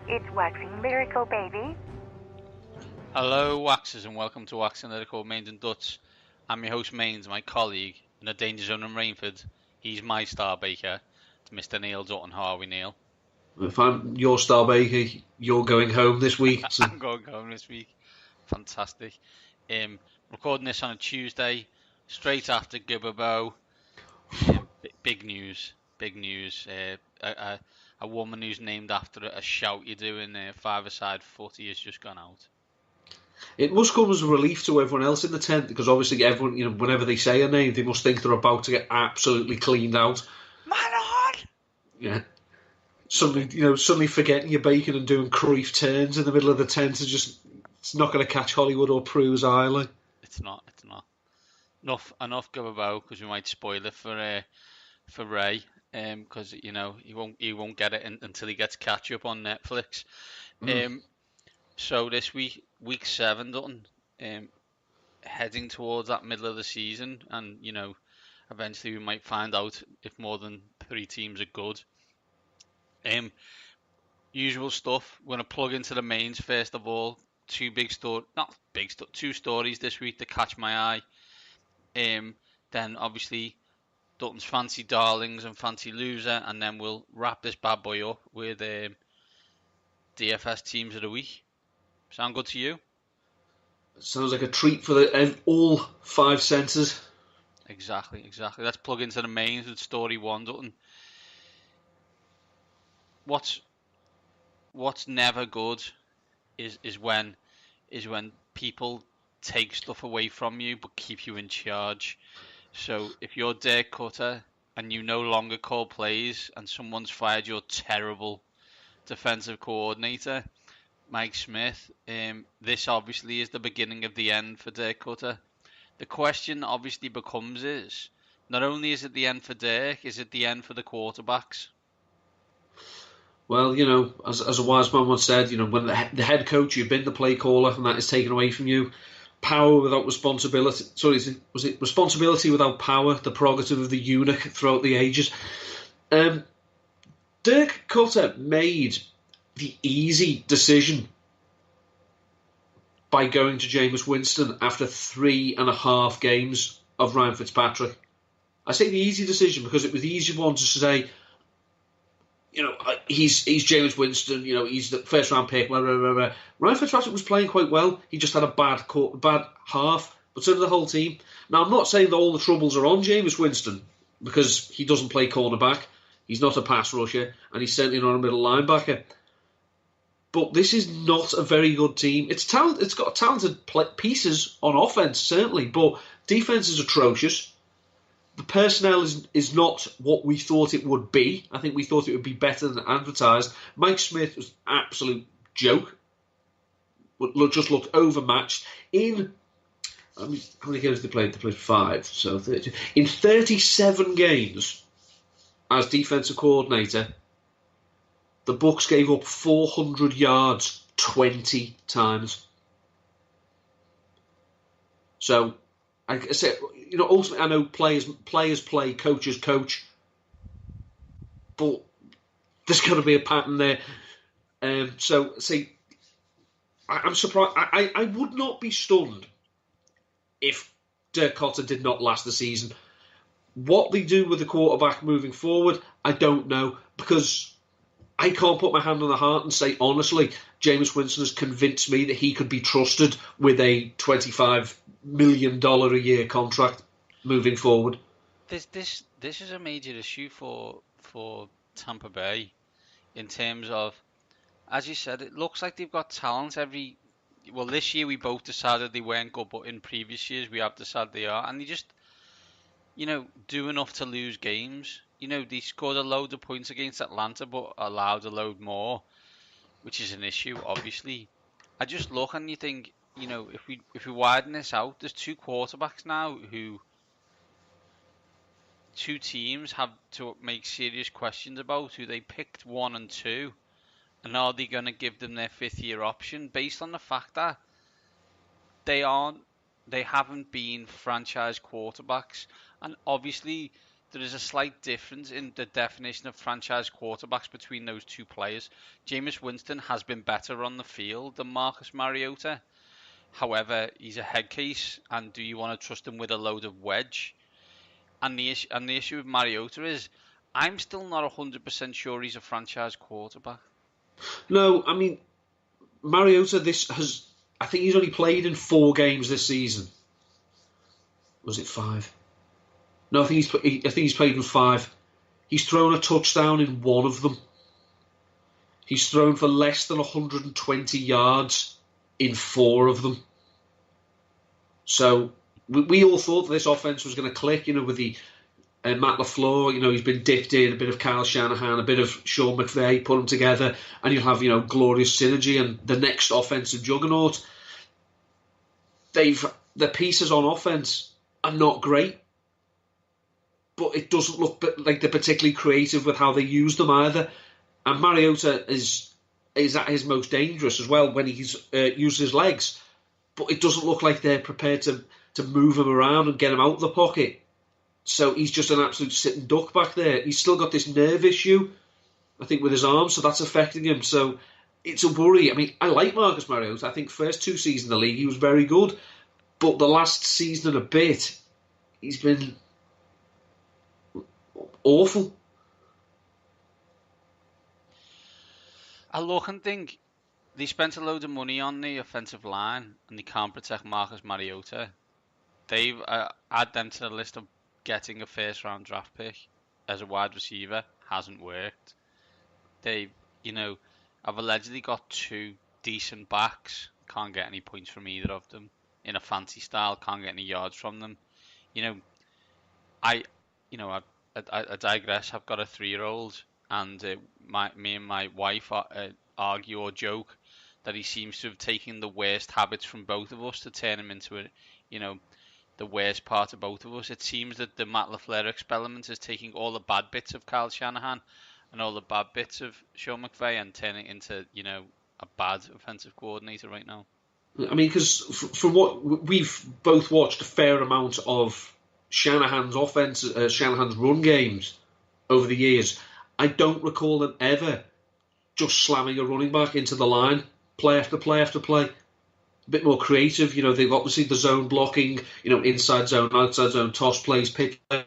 It's waxing lyrical, baby. Hello, Waxers, and welcome to Waxing Lyrical, Mainz and Dutch. I'm your host, Mainz, my colleague in the Danger Zone in Rainford. He's my star baker. It's Mr. Neil Dutton. How are we, Neil? If I'm your star baker, you're going home this week. So. I'm going home this week. Fantastic. Recording this on a Tuesday, straight after Gibberbo. Big news. Big news. A woman who's named after a shout you do in five-a-side footy has just gone out. It must come as a relief to everyone else in the tent because obviously everyone, whenever they say a name, they must think they're about to get absolutely cleaned out. Manon! Yeah. Suddenly forgetting your bacon and doing Cruyff turns in the middle of the tent it's not going to catch Hollywood or Prue's eye. Like. It's not. Enough go about because we might spoil it for Ray. Because he won't get it until he gets catch up on Netflix. So this week 7, Dutton, heading towards that middle of the season, and eventually we might find out if more than 3 teams are good. Usual stuff. We're gonna plug into the mains first of all. Two stories this week that catch my eye. Then obviously Dutton's fancy darlings and fancy loser, and then we'll wrap this bad boy up with DFS teams of the week. Sound good to you? Sounds like a treat for all 5 senses. Exactly. Let's plug into the mains with story 1, Dutton. What's never good is when people take stuff away from you but keep you in charge. So if you're Dirk Cutter and you no longer call plays and someone's fired your terrible defensive coordinator, Mike Smith, this obviously is the beginning of the end for Dirk Cutter. The question obviously becomes is, not only is it the end for Dirk, is it the end for the quarterbacks? Well, as a wise man once said, when the head coach, you've been the play caller and that is taken away from you. Power without responsibility. Sorry, was it responsibility without power? The prerogative of the eunuch throughout the ages. Dirk Cutter made the easy decision by going to Jameis Winston after 3.5 games of Ryan Fitzpatrick. I say the easy decision because it was the easy one to say, he's Jameis Winston, he's the first round pick, blah, blah, blah, blah. Ryan Fitzpatrick was playing quite well. He just had a bad half, but so did the whole team. Now, I'm not saying that all the troubles are on Jameis Winston because he doesn't play cornerback. He's not a pass rusher, and he's certainly not a middle linebacker. But this is not a very good team. It's got talented pieces on offense, certainly, but defense is atrocious. The personnel is not what we thought it would be. I think we thought it would be better than advertised. Mike Smith was an absolute joke. Just looked overmatched. How many games did they play? They played 5. So 30. In 37 games as defensive coordinator, the Bucs gave up 400 yards 20 times. So, I said, ultimately, I know players play, coaches coach, but there's got to be a pattern there. I'm surprised. I would not be stunned if Dirk Cutter did not last the season. What they do with the quarterback moving forward, I don't know, because I can't put my hand on the heart and say, honestly, Jameis Winston has convinced me that he could be trusted with a $25 million a year contract moving forward. This is a major issue for Tampa Bay in terms of, as you said, it looks like they've got talent this year we both decided they weren't good, but in previous years we have decided they are, and they just, do enough to lose games. They scored a load of points against Atlanta, but allowed a load more, which is an issue, obviously. I just look and you think, if we widen this out, there's 2 quarterbacks now who 2 teams have to make serious questions about who they picked 1 and 2, and are they going to give them their 5th-year option based on the fact that they haven't been franchise quarterbacks, and obviously there is a slight difference in the definition of franchise quarterbacks between those two players. Jameis Winston has been better on the field than Marcus Mariota. However, he's a head case, and do you want to trust him with a load of wedge? And the issue with Mariota is, I'm still not 100% sure he's a franchise quarterback. No, I mean, Mariota, I think he's only played in 4 games this season. Was it 5? No, I think he's played in 5. He's thrown a touchdown in 1 of them. He's thrown for less than 120 yards in 4 of them. So we all thought this offense was going to click, with the Matt LaFleur. He's been dipped in a bit of Kyle Shanahan, a bit of Sean McVay, put them together, and you'll have glorious synergy and the next offensive juggernaut. The pieces on offense are not great, but it doesn't look like they're particularly creative with how they use them either. And Mariota is at his most dangerous as well when he's used his legs, but it doesn't look like they're prepared to move him around and get him out of the pocket. So he's just an absolute sitting duck back there. He's still got this nerve issue, I think, with his arm, so that's affecting him. So it's a worry. I mean, I like Marcus Mariota. I think first 2 seasons in the league he was very good, but the last season and a bit he's been awful. I look and think they spent a load of money on the offensive line and they can't protect Marcus Mariota. They've add them to the list of getting a first round draft pick as a wide receiver. Hasn't worked. They, have allegedly got 2 decent backs. Can't get any points from either of them. In a fancy style, can't get any yards from them. I digress. I've got a 3-year-old, and me and my wife argue or joke that he seems to have taken the worst habits from both of us to turn him into the worst part of both of us. It seems that the Matt LaFleur experiment is taking all the bad bits of Kyle Shanahan and all the bad bits of Sean McVay and turning it into, a bad offensive coordinator right now. I mean, because from what we've both watched a fair amount of Shanahan's offense, Shanahan's run games over the years, I don't recall them ever just slamming a running back into the line, play after play after play. A bit more creative, they've obviously the zone blocking, inside zone, outside zone, toss plays, pick plays.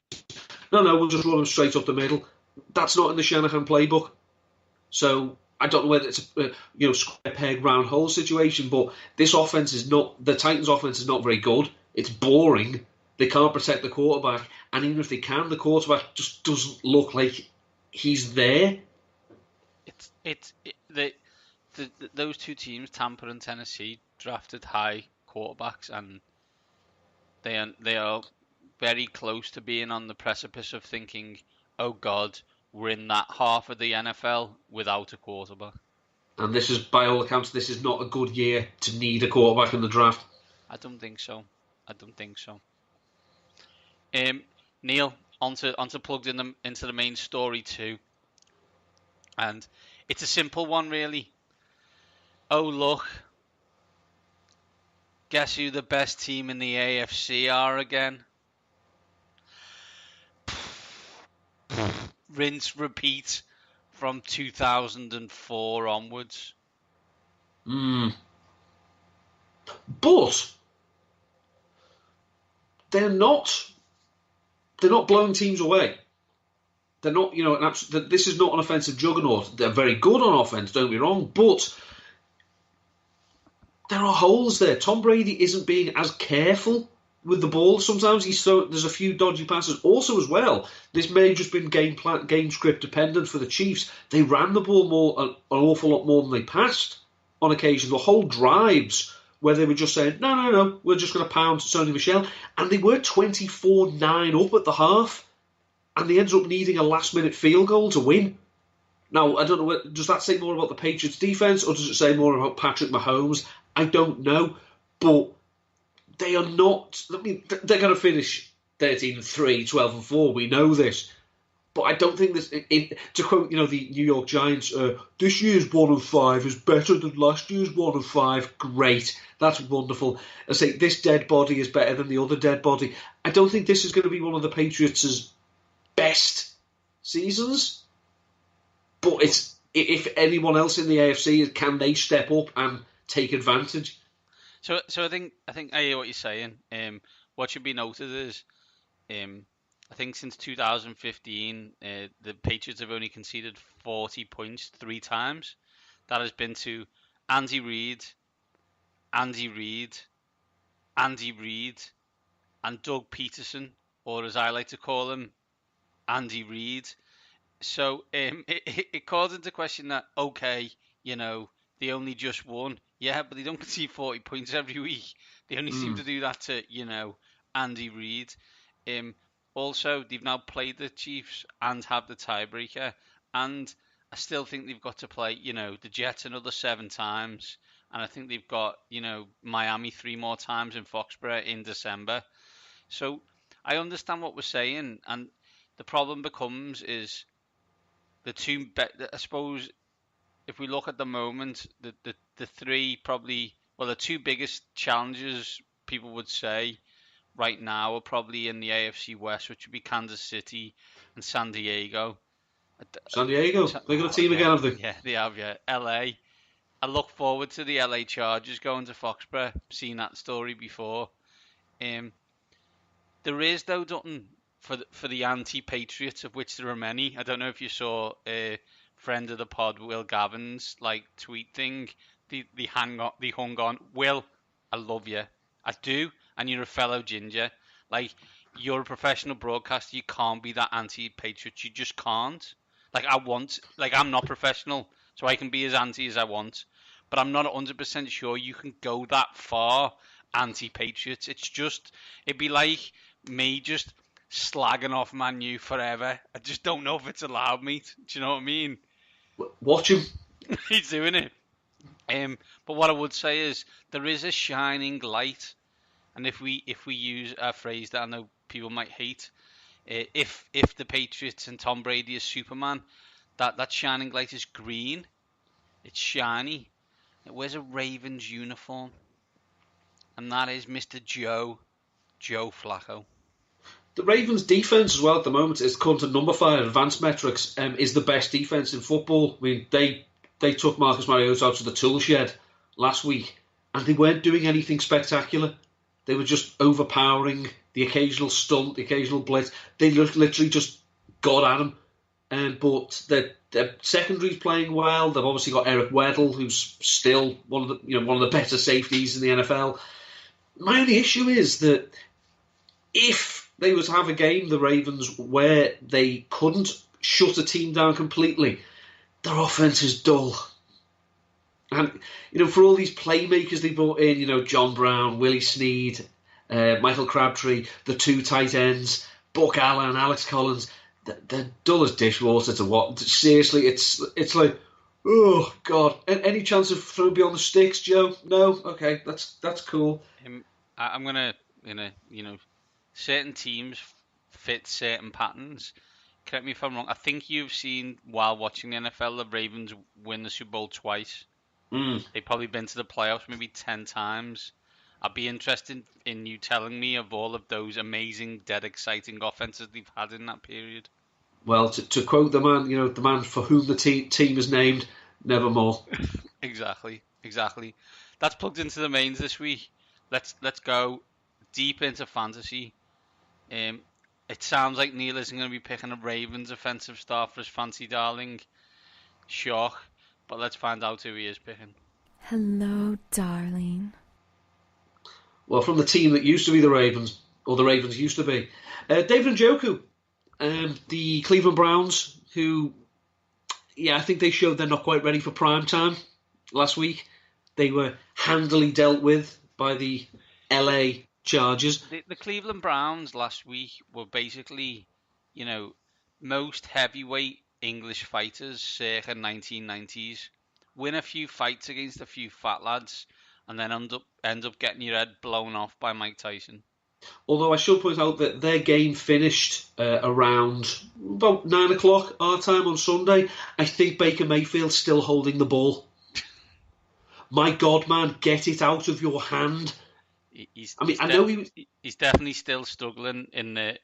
No, we'll just run them straight up the middle. That's not in the Shanahan playbook. So I don't know whether it's a square peg round hole situation, but this offense is not, the Titans offense is not very good. It's boring. They can't protect the quarterback, and even if they can, the quarterback just doesn't look like he's there. Those 2 teams, Tampa and Tennessee, drafted high quarterbacks, and they are very close to being on the precipice of thinking, oh God, we're in that half of the NFL without a quarterback. And this is, by all accounts, this is not a good year to need a quarterback in the draft. I don't think so. Neil, onto plugged into the main story too, and it's a simple one really. Oh look, guess who the best team in the AFC are again? Rinse, repeat from 2004 onwards. But they're not blowing teams away. They're not, this is not an offensive juggernaut. They're very good on offense, don't be wrong, but there are holes there. Tom Brady isn't being as careful with the ball. Sometimes there's a few dodgy passes. Also, as well, this may have just been game script dependent for the Chiefs. They ran the ball an awful lot more than they passed on occasion. The whole drives where they were just saying, no, we're just going to pound Sony Michel. And they were 24-9 up at the half. And they ended up needing a last-minute field goal to win. Now, I don't know, does that say more about the Patriots' defense or does it say more about Patrick Mahomes? I don't know. But they are not... I mean, they're going to finish 13-3, 12-4. We know this. But I don't think this... to quote, the New York Giants, this year's 1-5 is better than last year's 1-5. Great. That's wonderful. I say this dead body is better than the other dead body. I don't think this is going to be one of the Patriots' best seasons. But it's if anyone else in the AFC, can they step up and take advantage? So I think I hear what you're saying. What should be noted is, I think since 2015, the Patriots have only conceded 40 points 3 times. That has been to Andy Reid, Andy Reid, Andy Reid, and Doug Peterson, or as I like to call him, Andy Reid. So it calls into question that, okay, they only just won. Yeah, but they don't concede 40 points every week. They only seem to do that to, Andy Reid. Also, they've now played the Chiefs and have the tiebreaker. And I still think they've got to play, the Jets another 7 times. And I think they've got, Miami 3 more times in Foxborough in December. So I understand what we're saying. And the problem becomes is the two, I suppose, if we look at the moment, the 3 probably, well, the 2 biggest challenges people would say right now are probably in the AFC West, which would be Kansas City and San Diego. San Diego, they got a team again, have they? Yeah, they have, yeah. LA. I look forward to the LA Chargers going to Foxborough. Seen that story before. There is, though, Dutton, for the anti-Patriots, of which there are many. I don't know if you saw friend of the pod, Will Gavin's tweet thing. They hung on. Will, I love you. I do, and you're a fellow ginger. You're a professional broadcaster. You can't be that anti-Patriot. You just can't. I'm not professional, so I can be as anti as I want. But I'm not 100% sure you can go that far anti-Patriots. It'd be like me just slagging off Man U forever. I just don't know if it's allowed, mate. Do you know what I mean? Watch him. He's doing it. But what I would say is there is a shining light, and if we use a phrase that I know people might hate, if the Patriots and Tom Brady is Superman, that shining light is green. It's shiny. It wears a Ravens uniform, and that is Mr. Joe Flacco. The Ravens' defense as well at the moment is, according to number 5 advanced metrics, is the best defense in football. I mean, they took Marcus Mariota out to the tool shed last week, and they weren't doing anything spectacular. They were just overpowering, the occasional stunt, the occasional blitz. They literally just got at him. But their secondary's playing well. They've obviously got Eric Weddle, who's still one of the better safeties in the NFL. My only issue is that if they were to have a game, the Ravens, where they couldn't shut a team down completely, their offense is dull. And, for all these playmakers they brought in, John Brown, Willie Snead, Michael Crabtree, the 2 tight ends, Buck Allen, Alex Collins, they're dull as dishwater to watch. Seriously, it's like, oh, God. Any chance of throwing beyond the sticks, Joe? No? Okay, that's cool. I'm going to, certain teams fit certain patterns. Correct me if I'm wrong. I think you've seen, while watching the NFL, the Ravens win the Super Bowl twice. They've probably been to the playoffs maybe 10 times. I'd be interested in you telling me of all of those amazing, dead exciting offenses they've had in that period. Well, to quote the man, the man for whom the team is named, nevermore. Exactly. That's plugged into the mains this week. Let's go deep into fantasy. It sounds like Neil isn't going to be picking a Ravens offensive star for his fancy darling. Shock. But let's find out who he is picking. Hello, darling. Well, from the team that used to be the Ravens, or the Ravens used to be, David Njoku, the Cleveland Browns, who, I think they showed they're not quite ready for prime time last week. They were handily dealt with by the LA Chargers. The Cleveland Browns last week were basically, most heavyweight English fighters circa 1990s. Win a few fights against a few fat lads, and then end up getting your head blown off by Mike Tyson. Although I should point out that their game finished around about 9 o'clock our time on Sunday. I think Baker Mayfield's still holding the ball. My God, man, get it out of your hand. He's definitely still struggling in the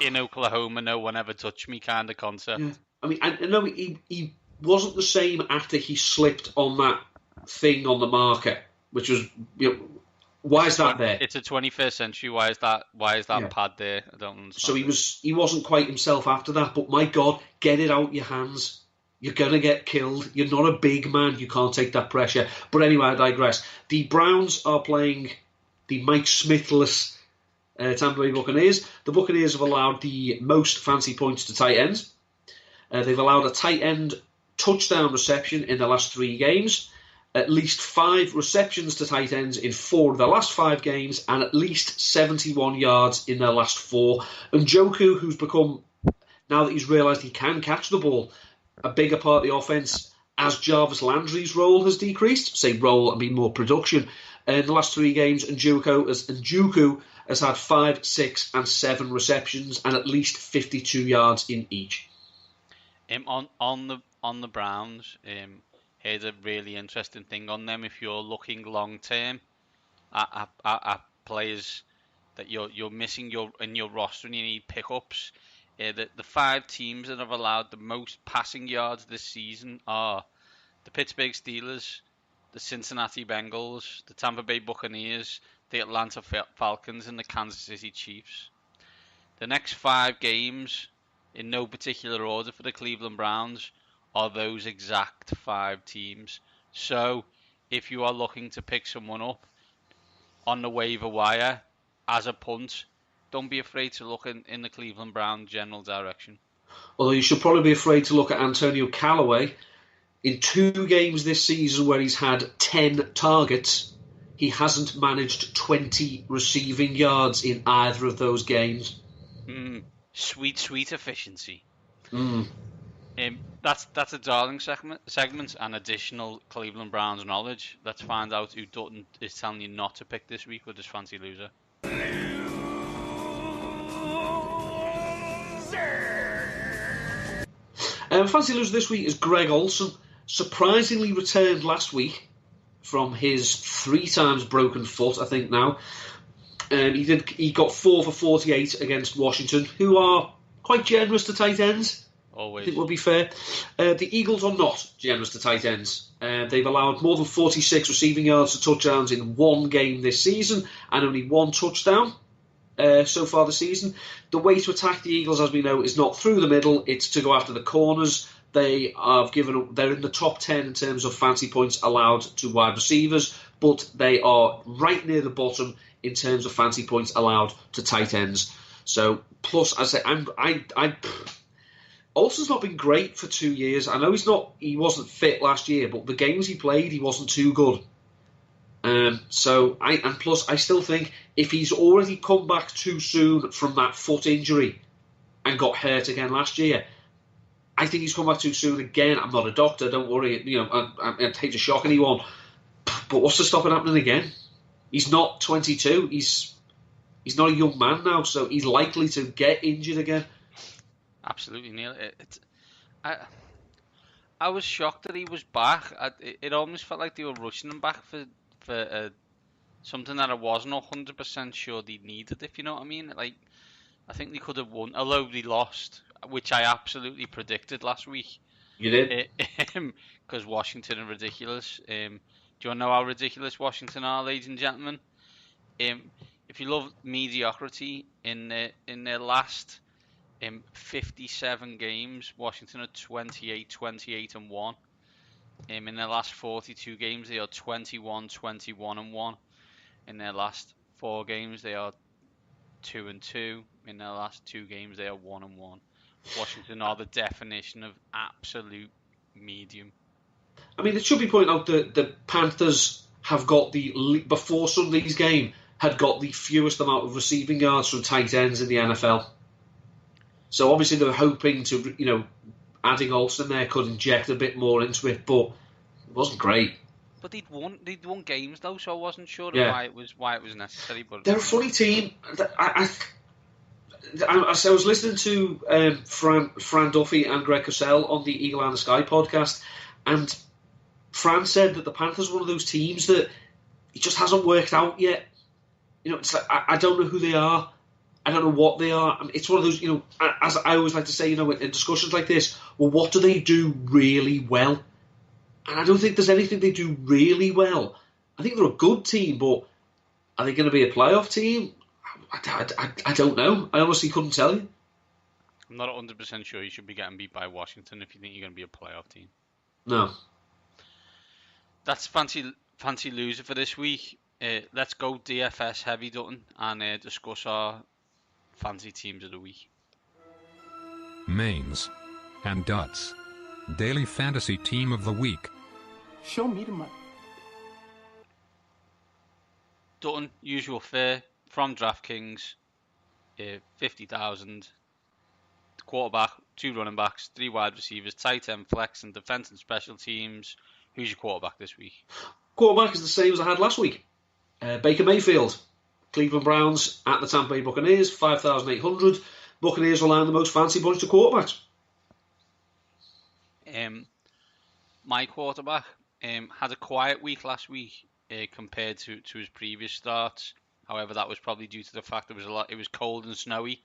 in Oklahoma, no one ever touched me kind of concept. Yeah. I mean, I know he wasn't the same after he slipped on that thing on the marker, which was, why is that there? It's a 21st century. Why is that Yeah. pad there? I don't understand. So he wasn't quite himself after that. But my God, get it out your hands. You're gonna get killed. You're not a big man. You can't take that pressure. But anyway, I digress. The Browns are playing the Mike Smithless Tampa Bay Buccaneers. The Buccaneers have allowed the most fancy points to tight ends. They've allowed a tight end touchdown reception in the last 3 games, at least 5 receptions to tight ends in 4 of their last 5 games, and at least 71 yards in their last 4. And Njoku, who's become, now that he's realised he can catch the ball, a bigger part of the offence, as Jarvis Landry's role has decreased, say role, I mean more production, in the last 3 games, Njoku has had 5, 6 and 7 receptions and at least 52 yards in each. On the Browns, here's a really interesting thing on them. If you're looking long term at players that you're missing in your roster and you need pickups, the 5 teams that have allowed the most passing yards this season are the Pittsburgh Steelers, the Cincinnati Bengals, the Tampa Bay Buccaneers, the Atlanta Falcons, and the Kansas City Chiefs. The next 5 games, in no particular order for the Cleveland Browns, are those exact 5 teams. So, if you are looking to pick someone up on the waiver wire as a punt, don't be afraid to look in the Cleveland Browns general direction. Although you should probably be afraid to look at Antonio Callaway. In 2 games this season where he's had 10 targets, he hasn't managed 20 receiving yards in either of those games. Sweet efficiency. That's a darling segment and additional Cleveland Browns knowledge. Let's find out who Dutton is telling you not to pick this week with his fancy loser. Fancy loser this week is Greg Olsen. Surprisingly returned last week from his 3 times broken foot, I think now. He got 4 for 48 against Washington, who are quite generous to tight ends. Always. I think would be fair. The Eagles are not generous to tight ends. They've allowed more than 46 receiving yards to touchdowns in 1 game this season, and only 1 touchdown so far this season. The way to attack the Eagles, as we know, is not through the middle; it's to go after the corners. They're in the top 10 in terms of fancy points allowed to wide receivers, but they are right near the bottom in terms of fancy points allowed to tight ends. So, plus, as I say, Olsen's not been great for 2 years. I know he wasn't fit last year, but the games he played, he wasn't too good. Plus, I still think if he's already come back too soon from that foot injury and got hurt again last year, I think he's come back too soon again. I'm not a doctor, don't worry. I'd hate to shock anyone, but what's to stop it happening again? He's not 22. He's not a young man now, so he's likely to get injured again. Absolutely, Neil. I was shocked that he was back. It almost felt like they were rushing him back for something that I wasn't 100% sure they needed, if you know what I mean. Like, I think they could have won, although they lost, which I absolutely predicted last week. You did? Because Washington are ridiculous. Do you want to know how ridiculous Washington are, ladies and gentlemen? If you love mediocrity, in their last 57 games, Washington are 28-1. In their last 42 games, they are 21-1. In their last 4 games, they are 2-2. In their last 2 games, they are 1-1. Washington are the definition of absolute medium. I mean, it should be pointed out that the Panthers have got before Sunday's game, had got the fewest amount of receiving yards from tight ends in the NFL. So obviously they were hoping to, adding Olsen there could inject a bit more into it, but it wasn't great. But they'd won games though, so I wasn't sure why it was necessary. But they're a funny team. I was listening to Fran Duffy and Greg Cosell on the Eagle and the Sky podcast, and Fran said that the Panthers are one of those teams that it just hasn't worked out yet. It's like I don't know who they are. I don't know what they are. It's one of those, as I always like to say, in discussions like this, well, what do they do really well? And I don't think there's anything they do really well. I think they're a good team, but are they going to be a playoff team? I don't know. I honestly couldn't tell you. I'm not 100% sure you should be getting beat by Washington if you think you're going to be a playoff team. No. That's fancy loser for this week. Let's go DFS heavy, Dutton, and discuss our fancy teams of the week. Mainz and Dutt's Daily Fantasy Team of the Week. Show me the money. Dutton, usual fare from DraftKings, 50,000. Quarterback, 2 running backs, 3 wide receivers, tight end, flex, and defense and special teams. Who's your quarterback this week? Quarterback is the same as I had last week. Baker Mayfield, Cleveland Browns at the Tampa Bay Buccaneers, 5,800. Buccaneers allowing the most fancy bunch to quarterbacks. My quarterback had a quiet week last week compared to his previous starts. However, that was probably due to the fact it was cold and snowy.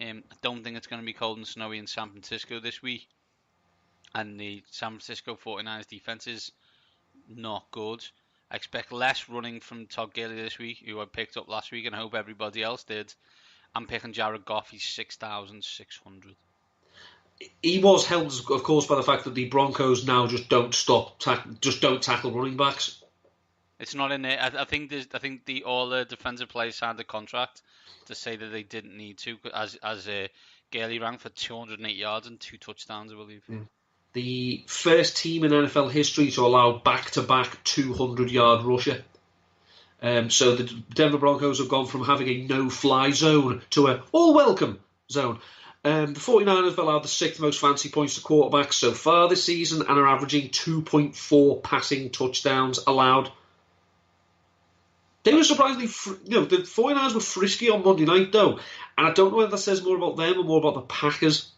I don't think it's going to be cold and snowy in San Francisco this week. And the San Francisco 49ers defense is not good. I expect less running from Todd Gurley this week, who I picked up last week, and I hope everybody else did. I'm picking Jared Goff. He's 6,600. He was helped, of course, by the fact that the Broncos now just don't tackle running backs. It's not in there. I think all the defensive players signed a contract to say that they didn't need to, as Gurley ran for 208 yards and 2 touchdowns, I believe. Yeah. The first team in NFL history to allow back-to-back 200-yard rusher. So the Denver Broncos have gone from having a no-fly zone to a all-welcome zone. The 49ers have allowed the 6th most fancy points to quarterbacks so far this season and are averaging 2.4 passing touchdowns allowed. They were surprisingly, the 49ers were frisky on Monday night, though. And I don't know whether that says more about them or more about the Packers.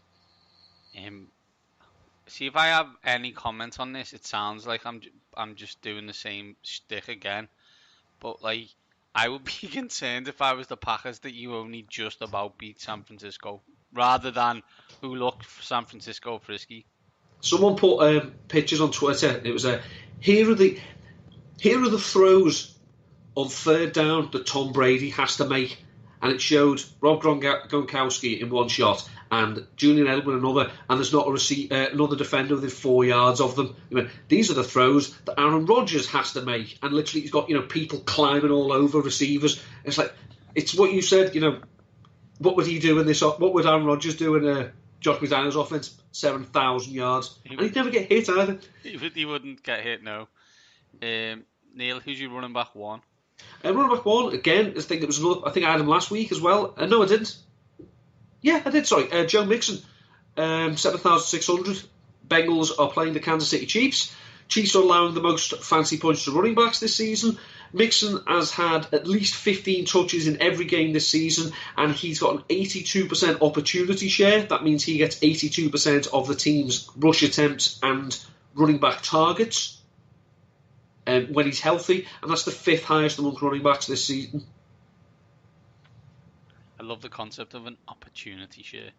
See, if I have any comment on this, it sounds like I'm just doing the same shtick again. But, I would be concerned if I was the Packers that you only just about beat San Francisco, rather than who looked San Francisco frisky. Someone put pictures on Twitter. It was here are the throws on third down that Tom Brady has to make, and it showed Rob Gronkowski in one shot and Julian Edelman another, and there's not another defender within 4 yards of them. These are the throws that Aaron Rodgers has to make, and literally he's got people climbing all over receivers. It's what you said. What would he do in this? What would Aaron Rodgers do in a Josh McDaniels offense? 7,000 yards, and he'd never get hit either. He wouldn't get hit, no. Neil, who's your running back one? Running back one again. I think I had him last week as well. No, I didn't. Yeah, I did. Sorry, Joe Mixon, 7,600. Bengals are playing the Kansas City Chiefs. Chiefs are allowing the most fancy points to running backs this season. Mixon has had at least 15 touches in every game this season, and he's got an 82% opportunity share. That means he gets 82% of the team's rush attempts and running back targets when he's healthy, and that's the 5th highest among running backs this season. I love the concept of an opportunity share.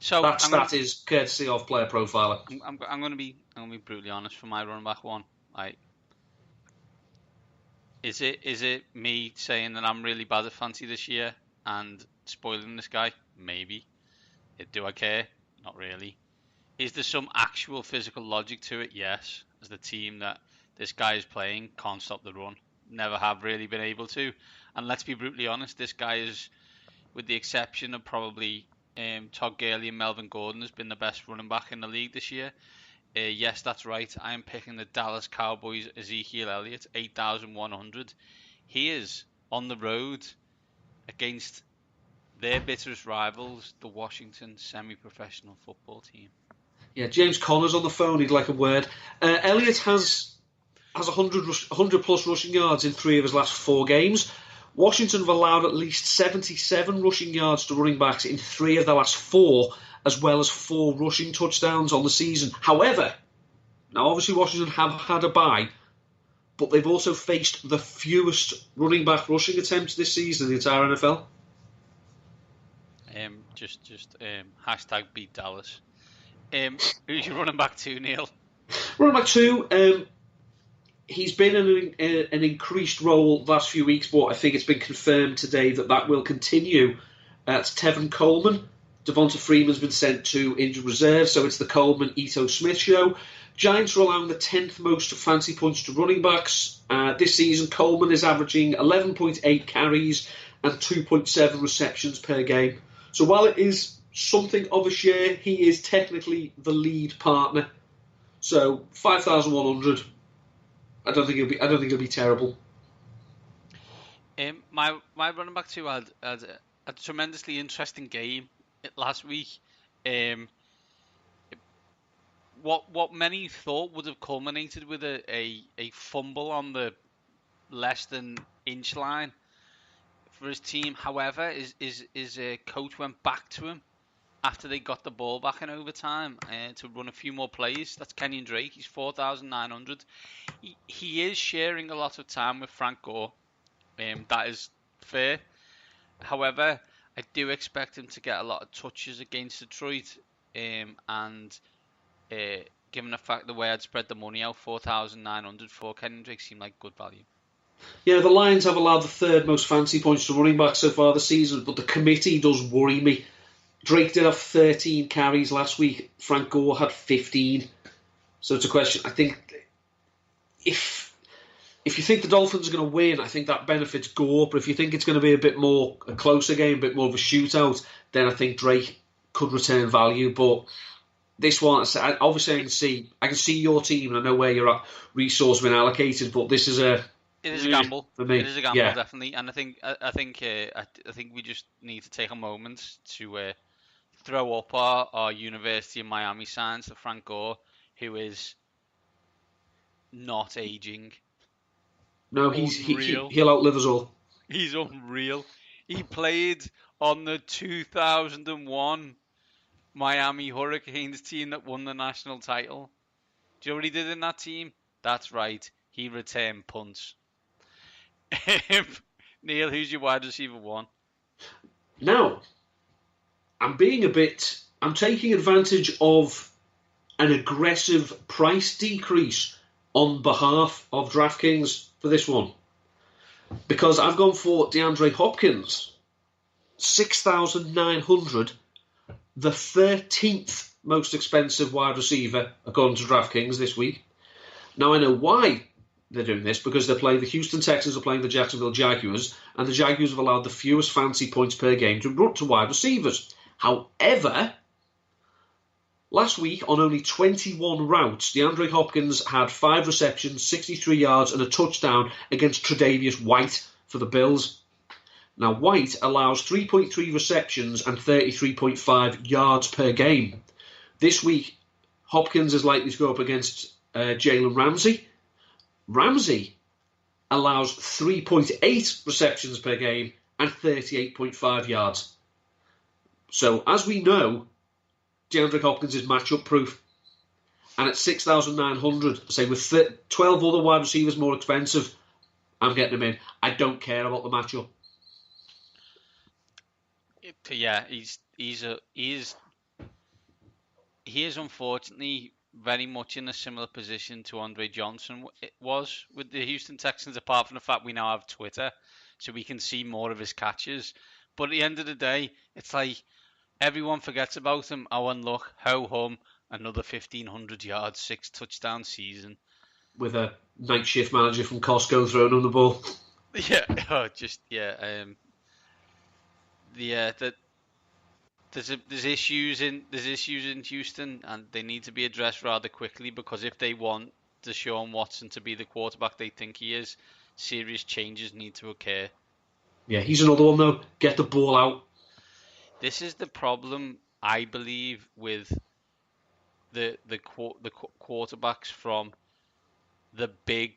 So that is courtesy of Player Profiler. I'm going to be brutally honest for my running back one. Is it me saying that I'm really bad at fancy this year and spoiling this guy? Maybe. Do I care? Not really. Is there some actual physical logic to it? Yes. As the team that this guy is playing can't stop the run. Never have really been able to. And let's be brutally honest, this guy is, with the exception of probably Todd Gurley and Melvin Gordon, has been the best running back in the league this year. Yes, that's right. I am picking the Dallas Cowboys' Ezekiel Elliott, 8,100. He is on the road against their bitterest rivals, the Washington semi-professional football team. Yeah, James Connor's on the phone. He'd like a word. Elliott has 100 plus rushing yards in 3 of his last 4 games. Washington have allowed at least 77 rushing yards to running backs in 3 of the last 4, as well as 4 rushing touchdowns on the season. However, now obviously Washington have had a bye, but they've also faced the fewest running back rushing attempts this season in the entire NFL. Hashtag beat Dallas. Who's your running back to, Neil? Running back 2, he's been in an increased role the last few weeks, but I think it's been confirmed today that will continue. It's Tevin Coleman. Devonta Freeman's been sent to injured reserve, so it's the Coleman-Ito Smith show. Giants are allowing the 10th most fancy points to running backs. This season, Coleman is averaging 11.8 carries and 2.7 receptions per game. So while it is something of a share, he is technically the lead partner. So 5,100. I don't think it'll be terrible. My running back 2 had a tremendously interesting game last week. What many thought would have culminated with a fumble on the less than inch line for his team. However, his coach went back to him after they got the ball back in overtime to run a few more plays. That's Kenyon Drake. He's 4,900. He is sharing a lot of time with Frank Gore. That is fair. However, I do expect him to get a lot of touches against Detroit. And given the fact the way I'd spread the money out, 4,900 for Kenyon Drake seemed like good value. Yeah, the Lions have allowed the 3rd most fancy points to running backs so far this season, but the committee does worry me. Drake did have 13 carries last week. Frank Gore had 15. So it's a question. I think if you think the Dolphins are going to win, I think that benefits Gore. But if you think it's going to be a closer game, a bit more of a shootout, then I think Drake could return value. But this one, obviously, I can see your team and I know where your resource been allocated. But this is It is a gamble for me. It is a gamble, definitely. And I think we just need to take a moment to throw up our University of Miami signs to Frank Gore, who is not aging. No, he'll outlive us all. He's unreal. He played on the 2001 Miami Hurricanes team that won the national title. Do you know what he did in that team? That's right. He returned punts. Neil, who's your wide receiver 1? Now, I'm taking advantage of an aggressive price decrease on behalf of DraftKings for this one. Because I've gone for DeAndre Hopkins, 6,900, the 13th most expensive wide receiver according to DraftKings this week. Now I know why they're doing this, because they're playing the Houston Texans, are playing the Jacksonville Jaguars, and the Jaguars have allowed the fewest fancy points per game to wide receivers. However, last week on only 21 routes, DeAndre Hopkins had 5 receptions, 63 yards and a touchdown against Tre'Davious White for the Bills. Now, White allows 3.3 receptions and 33.5 yards per game. This week, Hopkins is likely to go up against Jalen Ramsey. Ramsey allows 3.8 receptions per game and 38.5 yards. So, as we know, DeAndre Hopkins is matchup proof. And at 6,900, say with 12 other wide receivers more expensive, I'm getting him in. I don't care about the matchup. Yeah, he is unfortunately very much in a similar position to Andre Johnson was with the Houston Texans, apart from the fact we now have Twitter, so we can see more of his catches. But at the end of the day, it's like everyone forgets about him. Oh, and look, ho-hum, another 1,500 yards, 6 touchdown season. With a night shift manager from Costco throwing him the ball. Yeah, There's issues in Houston, and they need to be addressed rather quickly, because if they want Deshaun Watson to be the quarterback they think he is, serious changes need to occur. Yeah, he's another one though. Get the ball out. This is the problem, I believe, with the quarterbacks from the big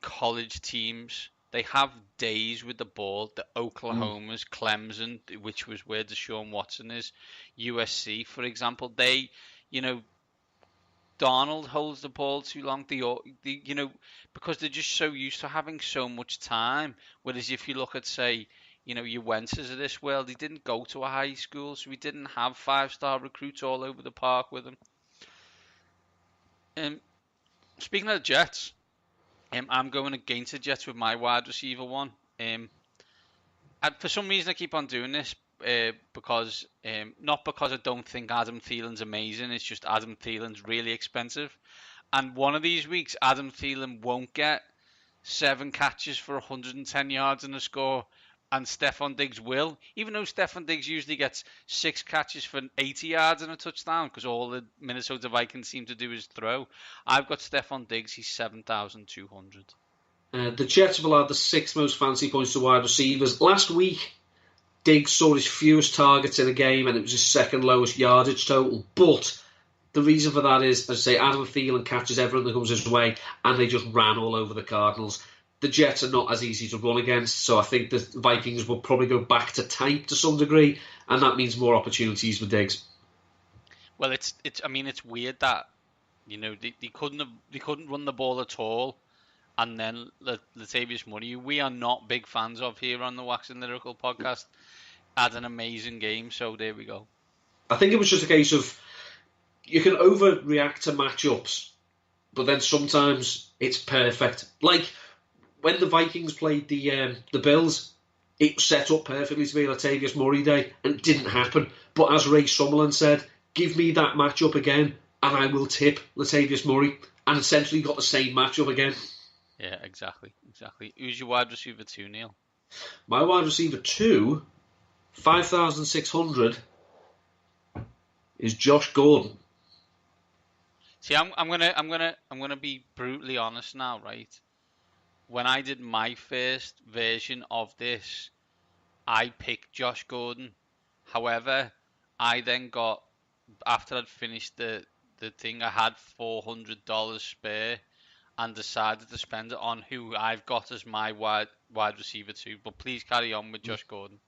college teams. They have days with the ball. The Oklahomas, Clemson, which was where Deshaun Watson is, USC, for example. Darnold holds the ball too long. Because they're just so used to having so much time. Whereas if you look at, say, your Wentzes of this world. He didn't go to a high school, so he didn't have 5-star recruits all over the park with him. Speaking of the Jets, I'm going against the Jets with my wide receiver one. And for some reason, I keep on doing this because not because I don't think Adam Thielen's amazing. It's just Adam Thielen's really expensive. And one of these weeks, Adam Thielen won't get 7 catches for 110 yards and a score, and Stephon Diggs will. Even though Stephon Diggs usually gets 6 catches for 80 yards and a touchdown, because all the Minnesota Vikings seem to do is throw. I've got Stephon Diggs. He's 7,200. The Jets have allowed the 6th most fantasy points to wide receivers. Last week, Diggs saw his fewest targets in a game, and it was his 2nd lowest yardage total. But the reason for that is, as I say, Adam Thielen catches everything that comes his way, and they just ran all over the Cardinals. The Jets are not as easy to run against, so I think the Vikings will probably go back to type to some degree, and that means more opportunities for Diggs. Well, it's weird that they couldn't run the ball at all, and then Latavius Murray, we are not big fans of here on the Wax and Lyrical podcast, had an amazing game. So there we go. I think it was just a case of you can overreact to matchups, but then sometimes it's perfect. Like when the Vikings played the Bills, it set up perfectly to be Latavius Murray Day, and it didn't happen. But as Ray Summerlin said, give me that matchup again, and I will tip Latavius Murray, and essentially got the same matchup again. Yeah, exactly. Who's your wide receiver 2, Neil? My wide receiver 2, 5,600, is Josh Gordon. See, I'm gonna be brutally honest now, right? When I did my first version of this, I picked Josh Gordon. However, I then got, after I'd finished the thing, I had $400 spare and decided to spend it on who I've got as my wide receiver 2. But please carry on with Josh Gordon.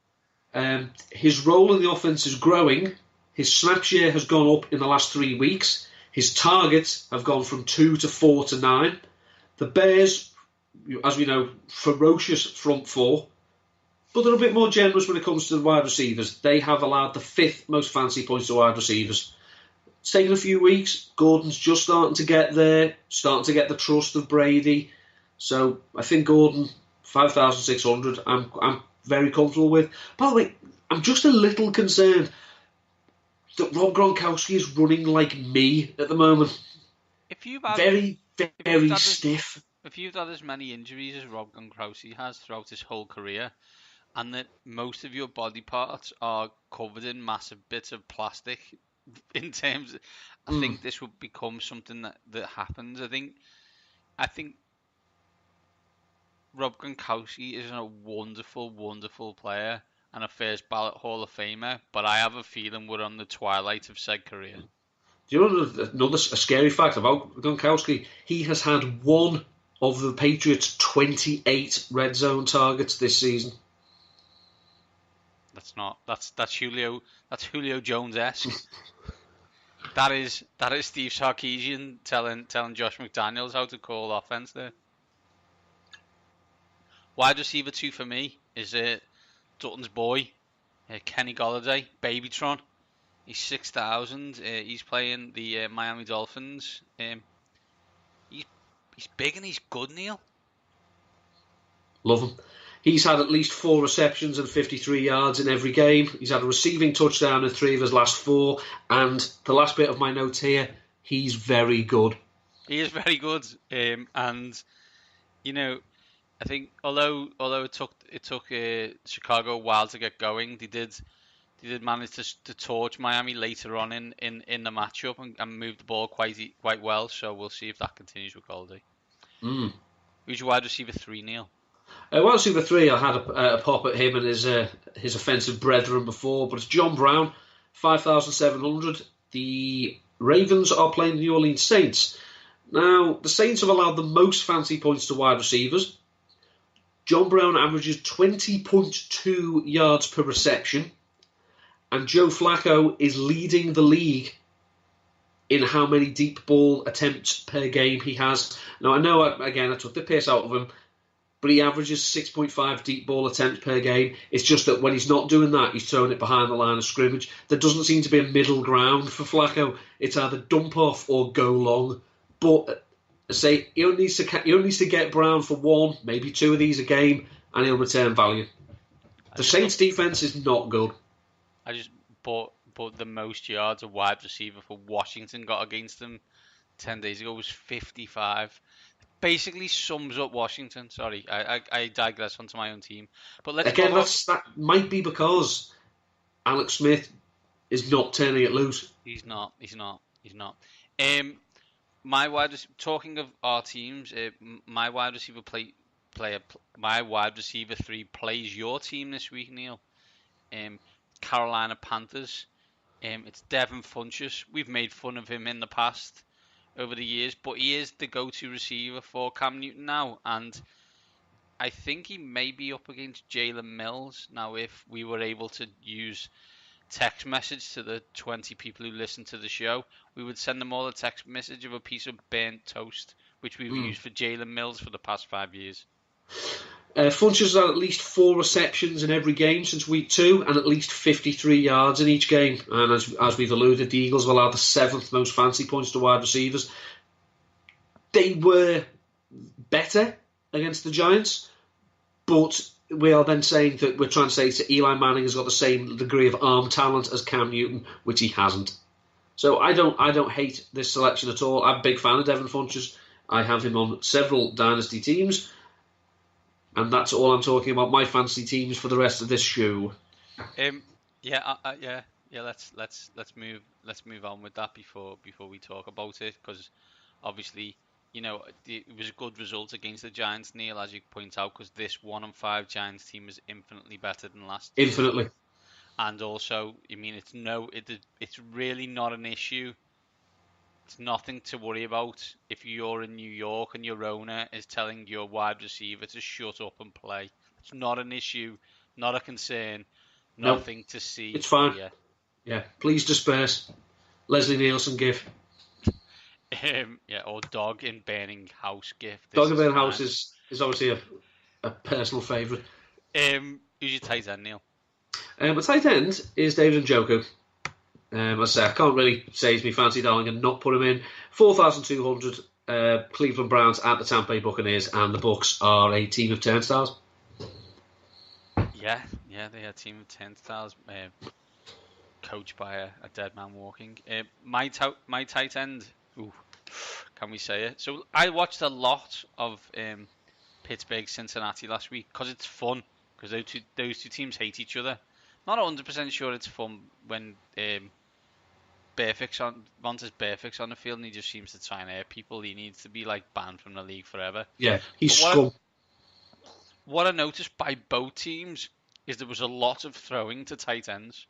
His role in the offense is growing. His snap share has gone up in the last 3 weeks. His targets have gone from 2 to 4 to 9. The Bears, as we know, ferocious front four, but they're a bit more generous when it comes to the wide receivers. They have allowed the 5th most fancy points to wide receivers. It's taken a few weeks. Gordon's just starting to get there, starting to get the trust of Brady. So I think Gordon, 5,600, I'm very comfortable with. By the way, I'm just a little concerned that Rob Gronkowski is running like me at the moment. If you've had, very stiff. If you've had as many injuries as Rob Gronkowski has throughout his whole career, and that most of your body parts are covered in massive bits of plastic, in terms of, I think this would become something that happens. I think Rob Gronkowski is a wonderful, wonderful player and a first ballot Hall of Famer, but I have a feeling we're on the twilight of said career. Do you know another scary fact about Gronkowski? He has had one of the Patriots' 28 red zone targets this season. That's Julio Jones-esque. That is Steve Sarkisian telling Josh McDaniels how to call offense there. Wide receiver 2 for me is Dutton's boy, Kenny Golladay, Babytron. He's 6,000. He's playing the Miami Dolphins. He's big and he's good, Neil. Love him. He's had at least 4 receptions and 53 yards in every game. He's had a receiving touchdown in 3 of his last 4. And the last bit of my note here, he's very good. He is very good. And I think although it took Chicago a while to get going, they did manage to torch Miami later on in the matchup and move the ball quite well. So we'll see if that continues with Goldie. Who's your wide receiver 3, Neil? Wide receiver 3, I had a pop at him and his offensive brethren before, but it's John Brown, 5,700. The Ravens are playing the New Orleans Saints. Now, the Saints have allowed the most fancy points to wide receivers. John Brown averages 20.2 yards per reception, and Joe Flacco is leading the league in how many deep ball attempts per game he has. Now, I know, again, I took the piss out of him. but he averages 6.5 deep ball attempts per game. It's just that when he's not doing that, he's throwing it behind the line of scrimmage. There doesn't seem to be a middle ground for Flacco. It's either dump off or go long. But say he only needs to get Brown for one, maybe two of these a game, and he'll return value. The Saints' defense is not good. I just bought the most yards a wide receiver for Washington got against them 10 days ago was 55. Basically sums up Washington. Sorry, I digress onto my own team. But let's again, that might be because Alex Smith is not turning it loose. He's not. Talking of our teams, my wide receiver my wide receiver 3 plays your team this week, Neil. Carolina Panthers. It's Devin Funchess. We've made fun of him in the past over the years, but he is the go-to receiver for Cam Newton now, and I think he may be up against Jalen Mills. Now, if we were able to use text message to the 20 people who listen to the show, we would send them all a text message of a piece of burnt toast, which we've used for Jalen Mills for the past 5 years. Funchess has had at least 4 receptions in every game since week 2 and at least 53 yards in each game. And as we've alluded, the Eagles have allowed the 7th most fantasy points to wide receivers. They were better against the Giants, but we are then saying that we're trying to say that Eli Manning has got the same degree of arm talent as Cam Newton, which he hasn't. So I don't hate this selection at all. I'm a big fan of Devin Funchess. I have him on several dynasty teams. And that's all I'm talking about. My fantasy teams for the rest of this show. Let's move on with that before we talk about it, because obviously, you know, it was a good result against the Giants, Neil, as you point out, because this 1-5 Giants team is infinitely better than last. Infinitely. Year. And also, I mean, it's really not an issue. It's nothing to worry about if you're in New York and your owner is telling your wide receiver to shut up and play. It's not an issue, not a concern, nothing to see. It's fine. Here. Yeah, please disperse. Leslie Nielsen gif. Or dog in burning house gif. Dog in burning house is obviously a personal favourite. Who's your tight end, Neil? My tight end is David Njoku. As I say, I can't really say he's my fancy darling and not put him in. 4,200 Cleveland Browns at the Tampa Bay Buccaneers, and the Bucs are a team of turnstiles. Yeah, they are a team of turnstiles, coached by a dead man walking. My tight end, can we say it? So I watched a lot of Pittsburgh Cincinnati last week because it's fun, because those two teams hate each other. Not 100% sure it's fun when Vontaze Burfict's on the field and he just seems to try and hurt people. He needs to be like banned from the league forever. Yeah, he's scum. What I noticed by both teams is there was a lot of throwing to tight ends.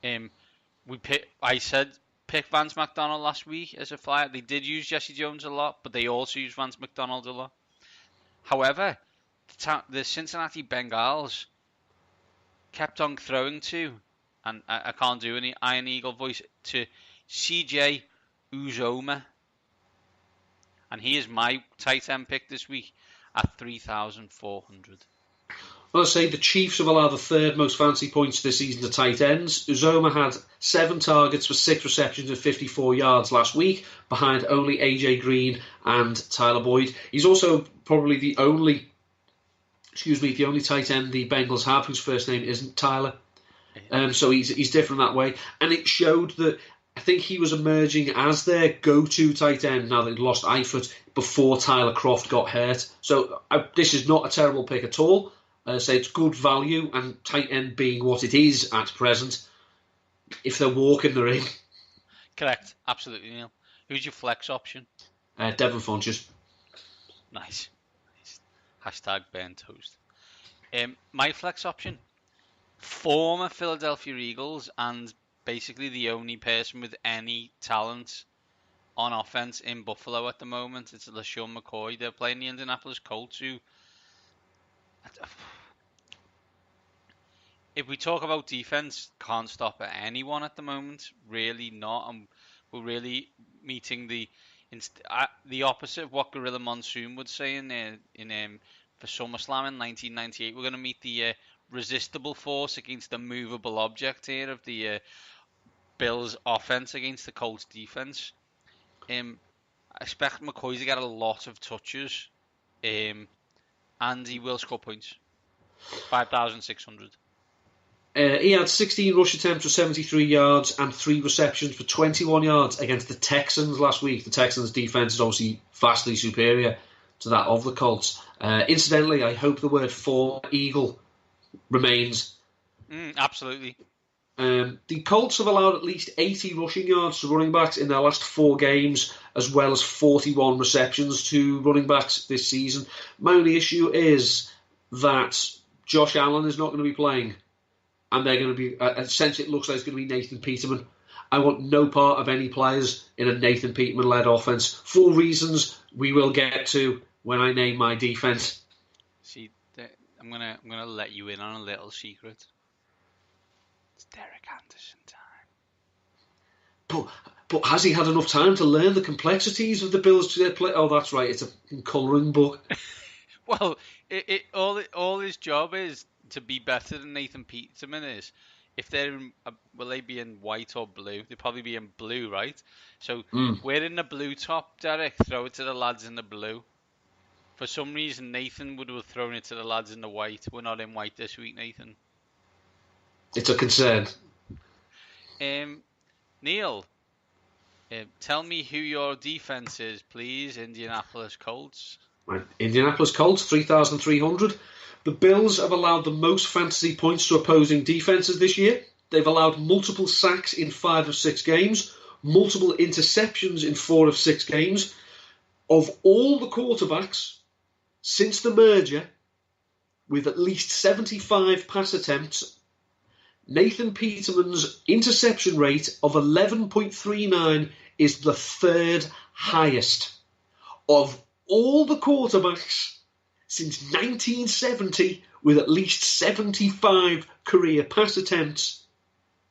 I said pick Vance McDonald last week as a flyer. They did use Jesse Jones a lot, but they also used Vance McDonald a lot. However, the Cincinnati Bengals kept on throwing to, and I can't do any Iron Eagle voice, to CJ Uzoma. And he is my tight end pick this week at 3,400. Well, I say the Chiefs have allowed the 3rd most fancy points this season to tight ends. Uzoma had 7 targets for 6 receptions and 54 yards last week, behind only AJ Green and Tyler Boyd. He's also probably the only tight end the Bengals have whose first name isn't Tyler. So he's different that way. And it showed that I think he was emerging as their go-to tight end now they'd lost Eifert before Tyler Croft got hurt. So this is not a terrible pick at all. Say it's good value, and tight end being what it is at present, if they're walking, they're in. Correct, absolutely, Neil. Who's your flex option? Devin Funchess. Nice. Hashtag burn toast. My flex option, former Philadelphia Eagles and basically the only person with any talent on offense in Buffalo at the moment. It's LaShawn McCoy. They're playing the Indianapolis Colts, who, if we talk about defense, can't stop anyone at the moment. Really not. And we're really meeting the opposite of what Gorilla Monsoon would say in for SummerSlam in 1998. We're going to meet the resistible force against the movable object here of the Bills' offense against the Colts' defense. I expect McCoy to get a lot of touches, and he will score points. 5,600. He had 16 rush attempts for 73 yards and 3 receptions for 21 yards against the Texans last week. The Texans' defense is obviously vastly superior to that of the Colts. Incidentally, I hope the word "for" Eagle remains. Absolutely. The Colts have allowed at least 80 rushing yards to running backs in their last 4 games, as well as 41 receptions to running backs this season. My only issue is that Josh Allen is not going to be playing. And they're going to be, essentially, it looks like it's going to be Nathan Peterman. I want no part of any players in a Nathan Peterman-led offense for reasons we will get to when I name my defense. See, I'm gonna let you in on a little secret. It's Derek Anderson time. But has he had enough time to learn the complexities of the Bills to their play? Oh, that's right, it's a colouring book. Well, all his job is to be better than Nathan Peterman is. If they're will they be in white or blue? They'll probably be in blue, right? So we're in the blue top, Derek. Throw it to the lads in the blue. For some reason, Nathan would have thrown it to the lads in the white. We're not in white this week, Nathan. It's a concern. Neil, tell me who your defense is, please. Indianapolis Colts. Right. Indianapolis Colts, 3,300. The Bills have allowed the most fantasy points to opposing defenses this year. They've allowed multiple sacks in 5 of 6 games, multiple interceptions in 4 of 6 games. Of all the quarterbacks since the merger, with at least 75 pass attempts, Nathan Peterman's interception rate of 11.39 is the 3rd highest. Of all the quarterbacks since 1970, with at least 75 career pass attempts,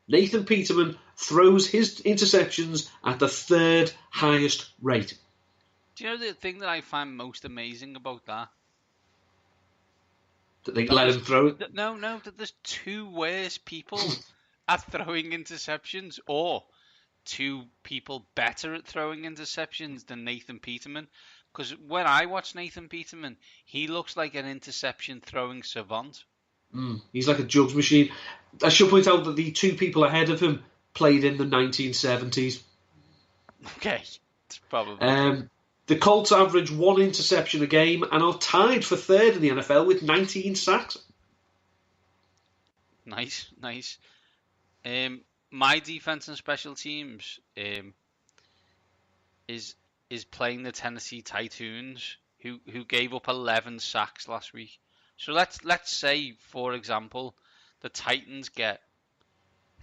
Nathan Peterman throws his interceptions at the 3rd highest rate. Do you know the thing that I find most amazing about that? That they let him throw it? No, that there's 2 worse people at throwing interceptions, or 2 people better at throwing interceptions than Nathan Peterman. Because when I watch Nathan Peterman, he looks like an interception throwing savant. He's like a jugs machine. I should point out that the 2 people ahead of him played in the 1970s. Okay, it's probably. The Colts average 1 interception a game and are tied for 3rd in the NFL with 19 sacks. Nice. My defense and special teams is playing the Tennessee Titans, who gave up 11 sacks last week. So let's say, for example, the Titans get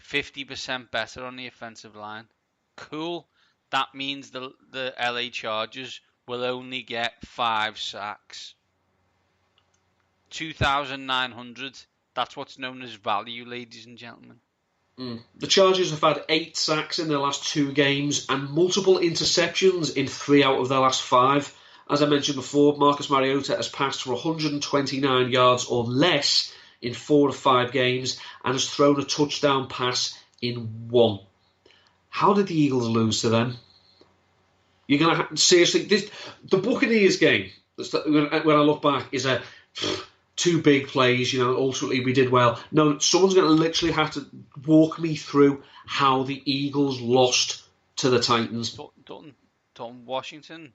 50% better on the offensive line. Cool. That means the LA Chargers will only get 5 sacks. 2,900. That's what's known as value, ladies and gentlemen. The Chargers have had 8 sacks in their last 2 games and multiple interceptions in 3 out of their last 5. As I mentioned before, Marcus Mariota has passed for 129 yards or less in 4 of 5 games and has thrown a touchdown pass in 1. How did the Eagles lose to them? You're going to seriously, the Buccaneers game, when I look back, is a 2 big plays, ultimately we did well. No, someone's going to literally have to walk me through how the Eagles lost to the Titans. Dutton, Washington.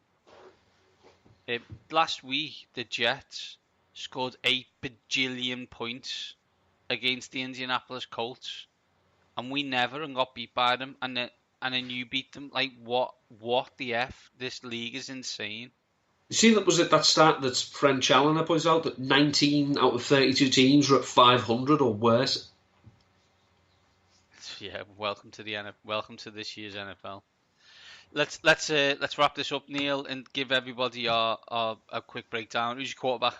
Last week, the Jets scored 8 bajillion points against the Indianapolis Colts, and we never got beat by them, and then you beat them. Like, what the F? This league is insane. You see, that was at that stat that friend Challoner points out, that 19 out of 32 teams are at 500 or worse. Yeah, welcome to this year's NFL. Let's wrap this up, Neil, and give everybody a quick breakdown. Who's your quarterback?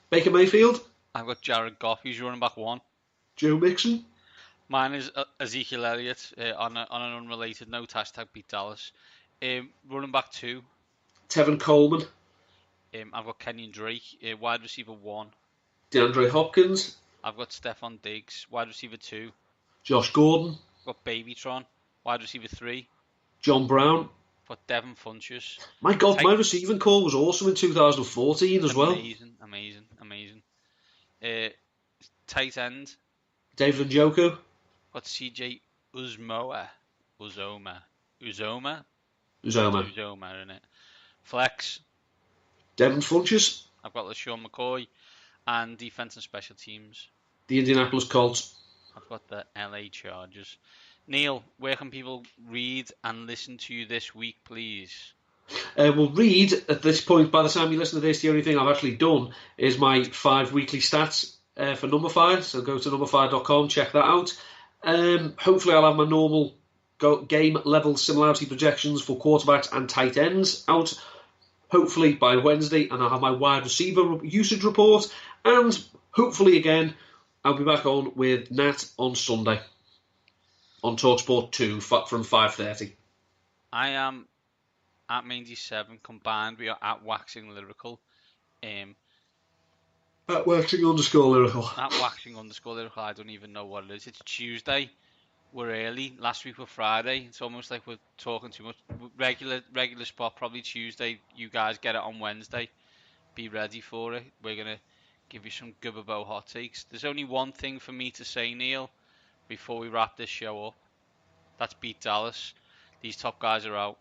Baker Mayfield. I've got Jared Goff. Who's your running back 1? Joe Mixon. Mine is Ezekiel Elliott. On an unrelated note, #beat Dallas. Running back 2. Tevin Coleman. I've got Kenyon Drake, wide receiver 1. DeAndre Hopkins, I've got Stephon Diggs, wide receiver 2. Josh Gordon, I've got Babytron, wide receiver 3. John Brown. I've got Devin Funchess. My God, Tight- my receiving core was awesome in 2014 as well. Amazing. Tight end, David Njoku, got CJ Uzoma, Uzoma, in it. Flex, Devin Funchess, I've got LaShawn McCoy, and defense and special teams, the Indianapolis Colts. I've got the LA Chargers. Neil, where can people read and listen to you this week, please? We'll read at this point. By the time you listen to this, the only thing I've actually done is my 5 weekly stats for Numberfire. So go to numberfire.com, check that out. Hopefully, I'll have my normal game level similarity projections for quarterbacks and tight ends out. Hopefully by Wednesday, and I'll have my wide receiver usage report. And hopefully, again, I'll be back on with Nat on Sunday on TalkSport 2 from 5:30. I am at Mainz7 combined. We are at Waxing Lyrical. At waxing_lyrical. At Waxing_Lyrical. I don't even know what it is. It's Tuesday. We're early. Last week was Friday. It's almost like we're talking too much. Regular spot, probably Tuesday. You guys get it on Wednesday. Be ready for it. We're going to give you some Gubabo hot takes. There's only one thing for me to say, Neil, before we wrap this show up. That's beat Dallas. These top guys are out.